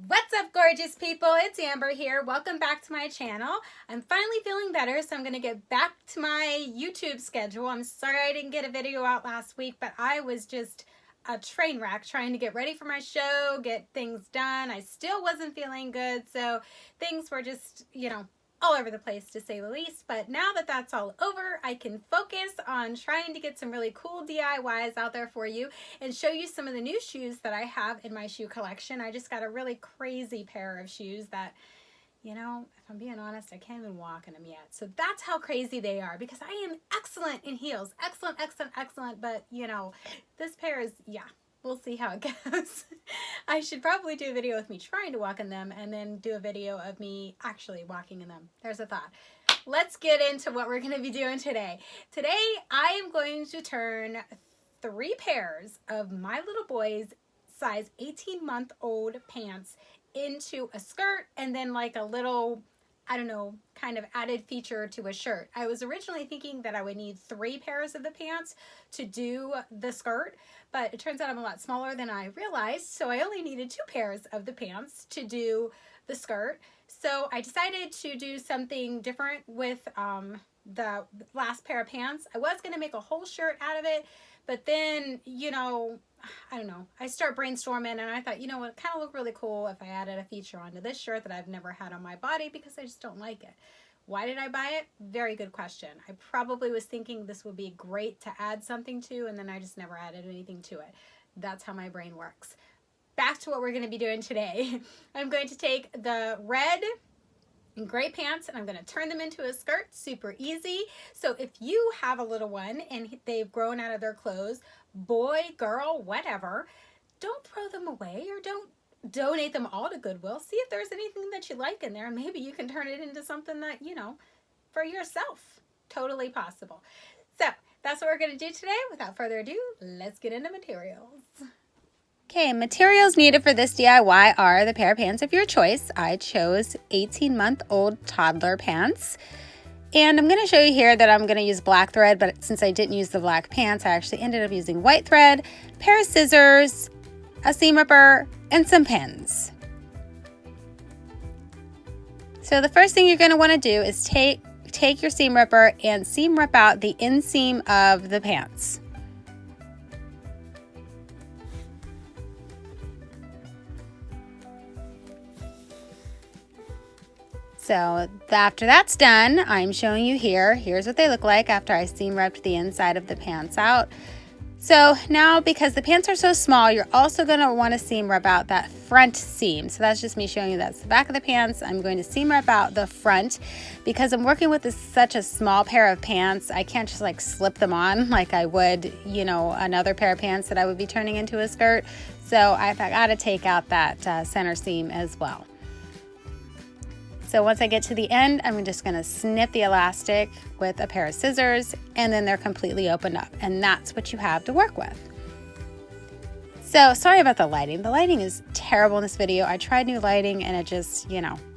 What's up, gorgeous people? It's Amber here. Welcome back to my channel. I'm finally feeling better, so I'm going to get back to my YouTube schedule. I'm sorry I didn't get a video out last week, but I was just a train wreck trying to get ready for my show, get things done. I still wasn't feeling good, so things were just, all over the place to say the least. But now that that's all over, I can focus on trying to get some really cool DIYs out there for you and show you some of the new shoes that I have in my shoe collection. I just got a really crazy pair of shoes that, if I'm being honest, I can't even walk in them yet. So that's how crazy they are, because I am excellent in heels. Excellent, excellent, excellent. But, this pair is, we'll see how it goes. I should probably do a video with me trying to walk in them and then do a video of me actually walking in them. There's a thought. Let's get into what we're going to be doing today. Today, I am going to turn 3 pairs of my little boy's size 18-month-old pants into a skirt and then like a little, kind of added feature to a shirt. I was originally thinking that I would need 3 pairs of the pants to do the skirt, but it turns out I'm a lot smaller than I realized, so I only needed 2 pairs of the pants to do the skirt. So I decided to do something different with the last pair of pants. I was going to make a whole shirt out of it, but then, I start brainstorming and I thought, it kind of look really cool if I added a feature onto this shirt that I've never had on my body because I just don't like it. Why did I buy it? Very good question. I probably was thinking this would be great to add something to, and then I just never added anything to it. That's how my brain works. Back to what we're going to be doing today. I'm going to take the red and gray pants and I'm going to turn them into a skirt. Super easy. So if you have a little one and they've grown out of their clothes, boy, girl, whatever, don't throw them away or don't donate them all to Goodwill. See if there's anything that you like in there. Maybe you can turn it into something that, for yourself. Totally possible. So that's what we're going to do today. Without further ado, let's get into materials. Okay, materials needed for this DIY are the pair of pants of your choice. I chose 18-month-old toddler pants. And I'm going to show you here that I'm going to use black thread, but since I didn't use the black pants, I actually ended up using white thread, a pair of scissors, a seam ripper, and some pins. So the first thing you're going to want to do is take your seam ripper and seam rip out the inseam of the pants. So after that's done, I'm showing you here. Here's what they look like after I seam ripped the inside of the pants out. So now, because the pants are so small, you're also going to want to seam rip out that front seam. So that's just me showing you that's the back of the pants. I'm going to seam rip out the front because I'm working with such a small pair of pants. I can't just like slip them on like I would, another pair of pants that I would be turning into a skirt. So I've got to take out that center seam as well. So once I get to the end, I'm just going to snip the elastic with a pair of scissors, and then they're completely opened up. And that's what you have to work with. So sorry about the lighting. The lighting is terrible in this video. I tried new lighting and it just,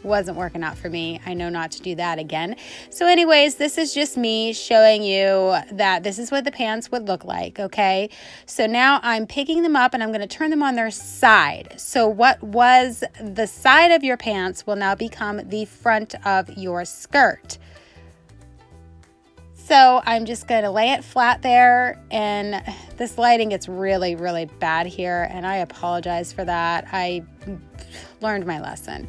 wasn't working out for me. I know not to do that again. So anyways, this is just me showing you that this is what the pants would look like, okay? So now I'm picking them up and I'm going to turn them on their side. So what was the side of your pants will now become the front of your skirt. So I'm just going to lay it flat there, and this lighting gets really, really bad here, and I apologize for that. I learned my lesson.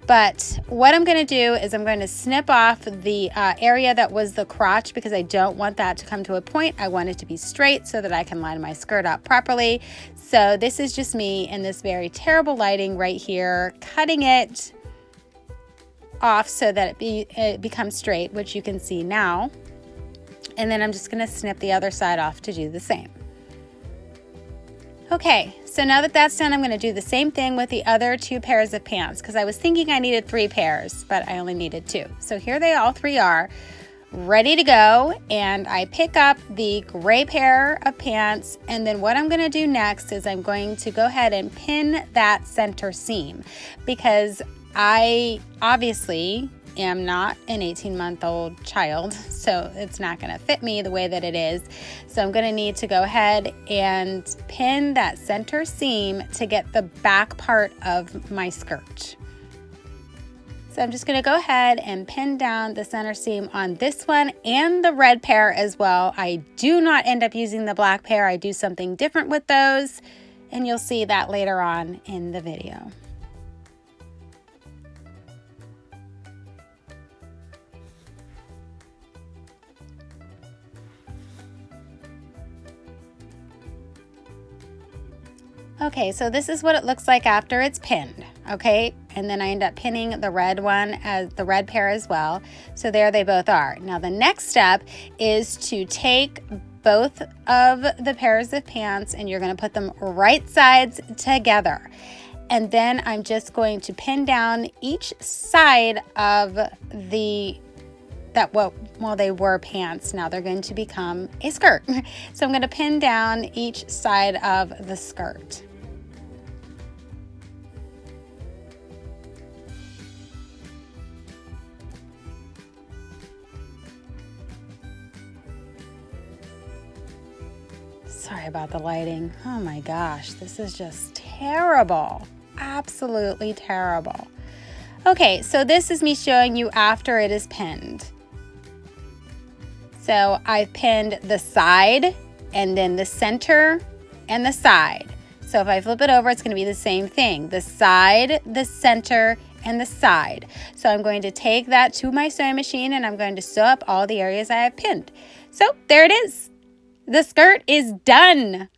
But what I'm going to do is I'm going to snip off the area that was the crotch because I don't want that to come to a point. I want it to be straight so that I can line my skirt up properly. So this is just me in this very terrible lighting right here, cutting it off so that it becomes straight, which you can see now. And then I'm just going to snip the other side off to do the same. Okay, so now that that's done, I'm going to do the same thing with the other 2 pairs of pants because I was thinking I needed 3 pairs, but I only needed 2. So here they all 3 are, ready to go, and I pick up the gray pair of pants, and then what I'm going to do next is I'm going to go ahead and pin that center seam because I obviously am not an 18-month-old child, so it's not going to fit me the way that it is. So I'm going to need to go ahead and pin that center seam to get the back part of my skirt. So I'm just going to go ahead and pin down the center seam on this one and the red pair as well. I do not end up using the black pair. I do something different with those, and you'll see that later on in the video. Okay, so this is what it looks like after it's pinned, okay? And then I end up pinning the red one as the red pair as well. So there they both are. Now the next step is to take both of the pairs of pants and you're gonna put them right sides together. And then I'm just going to pin down each side of well, they were pants, now they're going to become a skirt. So I'm going to pin down each side of the skirt. Sorry about the lighting. Oh my gosh, this is just terrible. Absolutely terrible. Okay, so this is me showing you after it is pinned. So I've pinned the side and then the center and the side. So if I flip it over, it's going to be the same thing. The side, the center, and the side. So I'm going to take that to my sewing machine and I'm going to sew up all the areas I have pinned. So there it is. The skirt is done.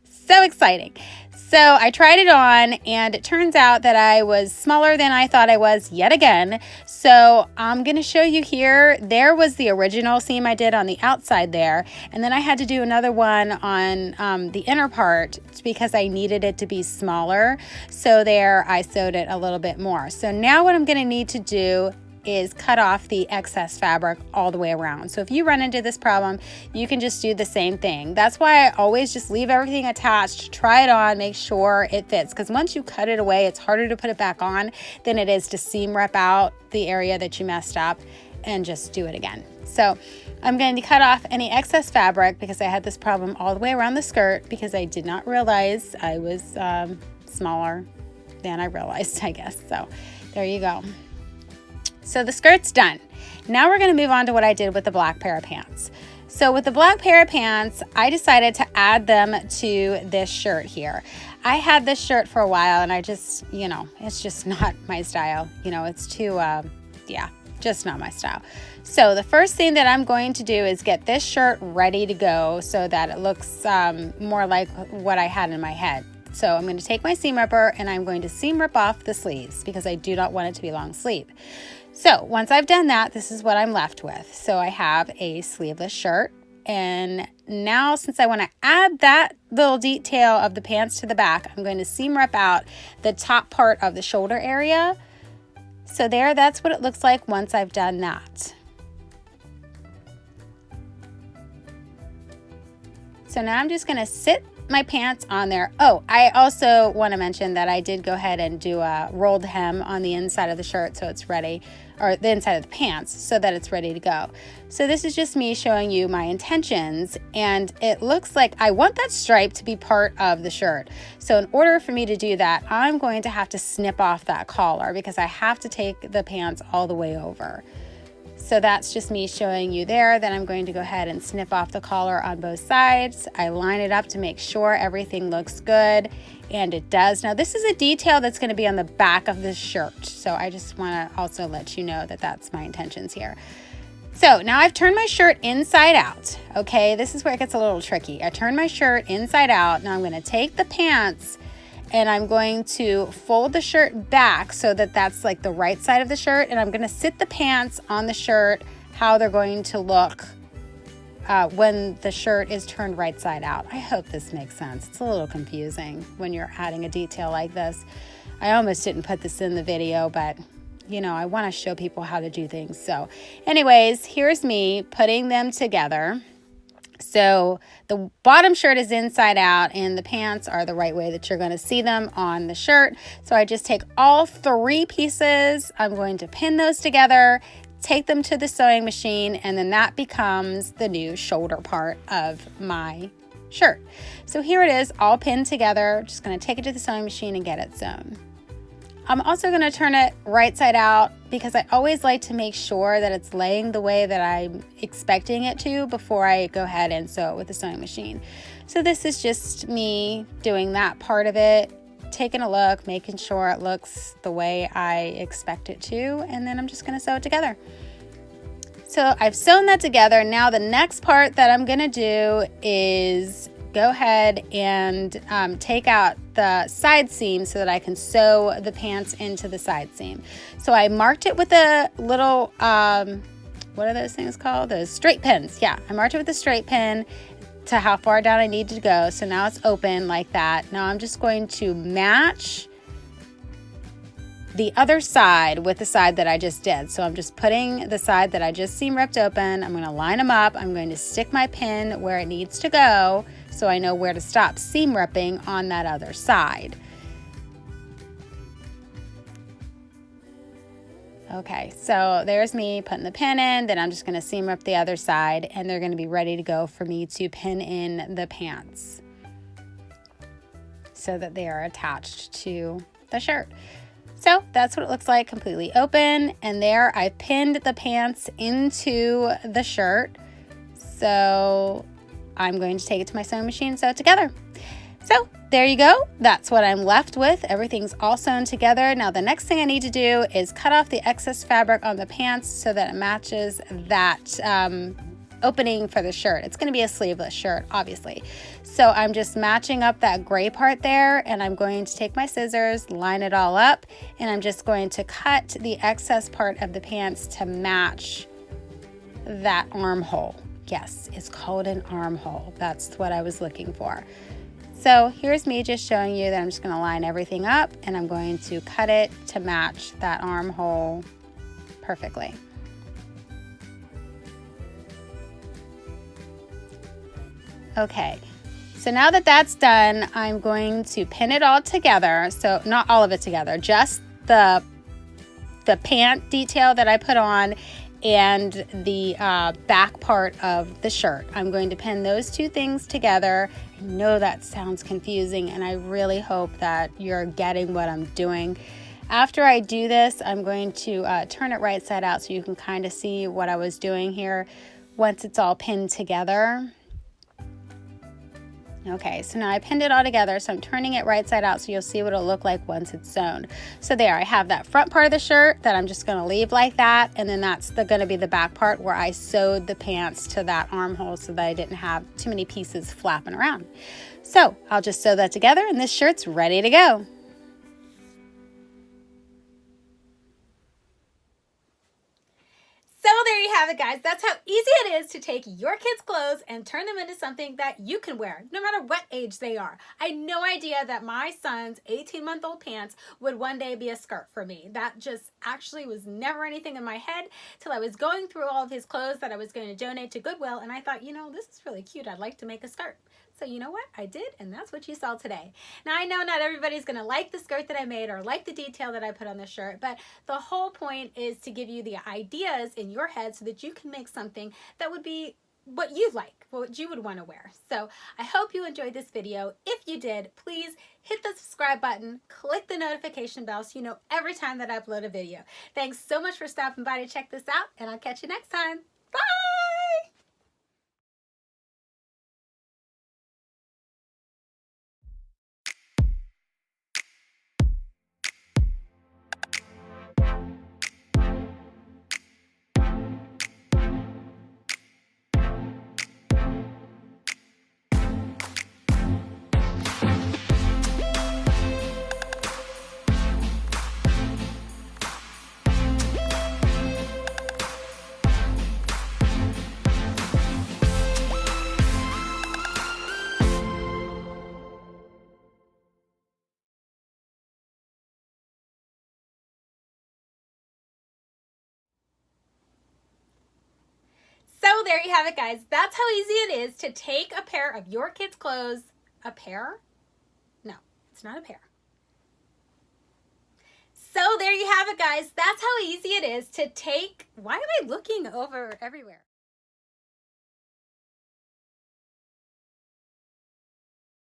So exciting. So I tried it on and it turns out that I was smaller than I thought I was yet again. So I'm going to show you here. There was the original seam I did on the outside there. And then I had to do another one on the inner part because I needed it to be smaller. So there I sewed it a little bit more. So now what I'm going to need to do is cut off the excess fabric all the way around. So if you run into this problem, you can just do the same thing. That's why I always just leave everything attached, try it on, make sure it fits. Because once you cut it away, it's harder to put it back on than it is to seam rep out the area that you messed up and just do it again. So I'm going to cut off any excess fabric because I had this problem all the way around the skirt because I did not realize I was smaller than I realized, I guess. So there you go. So the skirt's done. Now we're going to move on to what I did with the black pair of pants. So with the black pair of pants, I decided to add them to this shirt here. I had this shirt for a while and I just, it's just not my style. It's too, just not my style. So the first thing that I'm going to do is get this shirt ready to go so that it looks more like what I had in my head. So I'm going to take my seam ripper and I'm going to seam rip off the sleeves because I do not want it to be long sleeve. So once I've done that, this is what I'm left with. So I have a sleeveless shirt. And now since I want to add that little detail of the pants to the back, I'm going to seam rip out the top part of the shoulder area. So that's what it looks like once I've done that. So now I'm just going to sit my pants on there. Oh, I also want to mention that I did go ahead and do a rolled hem on the inside of the shirt so it's ready, or the inside of the pants so that it's ready to go. So this is just me showing you my intentions, and it looks like I want that stripe to be part of the shirt. So in order for me to do that, I'm going to have to snip off that collar because I have to take the pants all the way over. So that's just me showing you there. Then I'm going to go ahead and snip off the collar on both sides. I line it up to make sure everything looks good, and it does. Now this is a detail that's going to be on the back of the shirt. So I just want to also let you know that that's my intentions here. So now I've turned my shirt inside out. Okay, this is where it gets a little tricky. I turned my shirt inside out. Now I'm going to take the pants and I'm going to fold the shirt back so that that's like the right side of the shirt, and I'm going to sit the pants on the shirt how they're going to look when the shirt is turned right side out. I hope this makes sense. It's a little confusing when you're adding a detail like this. I almost didn't put this in the video, but I want to show people how to do things. So anyways, here's me putting them together. So the bottom shirt is inside out and the pants are the right way that you're going to see them on the shirt. So I just take all 3 pieces. I'm going to pin those together, take them to the sewing machine, and then that becomes the new shoulder part of my shirt. So here it is, all pinned together. Just going to take it to the sewing machine and get it sewn. I'm also going to turn it right side out because I always like to make sure that it's laying the way that I'm expecting it to before I go ahead and sew it with the sewing machine. So this is just me doing that part of it, taking a look, making sure it looks the way I expect it to, and then I'm just going to sew it together. So I've sewn that together. Now the next part that I'm going to do is go ahead and take out the side seam so that I can sew the pants into the side seam. So I marked it with a little, what are those things called? Those straight pins. Yeah, I marked it with a straight pin to how far down I need to go. So now it's open like that. Now I'm just going to match the other side with the side that I just did. So I'm just putting the side that I just seam ripped open. I'm going to line them up. I'm going to stick my pin where it needs to go so I know where to stop seam ripping on that other side. Okay, so there's me putting the pin in, then I'm just going to seam rip the other side, and they're going to be ready to go for me to pin in the pants so that they are attached to the shirt. So that's what it looks like, completely open, and there I pinned the pants into the shirt. So I'm going to take it to my sewing machine and sew it together. So there you go. That's what I'm left with. Everything's all sewn together. Now the next thing I need to do is cut off the excess fabric on the pants so that it matches that opening for the shirt. It's going to be a sleeveless shirt, obviously. So I'm just matching up that gray part there, and I'm going to take my scissors, line it all up, and I'm just going to cut the excess part of the pants to match that armhole. Yes, it's called an armhole. That's what I was looking for. So here's me just showing you that I'm just going to line everything up, and I'm going to cut it to match that armhole perfectly. Okay, so now that that's done, I'm going to pin it all together. So not all of it together, just the pant detail that I put on and the back part of the shirt. I'm going to pin those 2 things together. I know that sounds confusing, and I really hope that you're getting what I'm doing. After I do this, I'm going to turn it right side out so you can kind of see what I was doing here once it's all pinned together. Okay, so now I pinned it all together, so I'm turning it right side out so you'll see what it'll look like once it's sewn. So there, I have that front part of the shirt that I'm just going to leave like that, and then that's going to be the back part where I sewed the pants to that armhole so that I didn't have too many pieces flapping around. So I'll just sew that together, and this shirt's ready to go. So there you have it, guys. That's how easy it is to take your kids' clothes and turn them into something that you can wear, no matter what age they are. I had no idea that my son's 18-month-old pants would one day be a skirt for me. That just actually was never anything in my head till I was going through all of his clothes that I was going to donate to Goodwill, and I thought, you know, this is really cute. I'd like to make a skirt. So you know what? I did, and that's what you saw today. Now, I know not everybody's going to like the skirt that I made or like the detail that I put on the shirt, but the whole point is to give you the ideas in your head so that you can make something that would be what you like, what you would want to wear. So I hope you enjoyed this video. If you did, please hit the subscribe button, click the notification bell so you know every time that I upload a video. Thanks so much for stopping by to check this out, and I'll catch you next time. Bye! there you have it, guys. That's how easy it is to take a pair of your kids' clothes. A pair? No, it's not a pair. So there you have it, guys. That's how easy it is to take... Why am I looking over everywhere?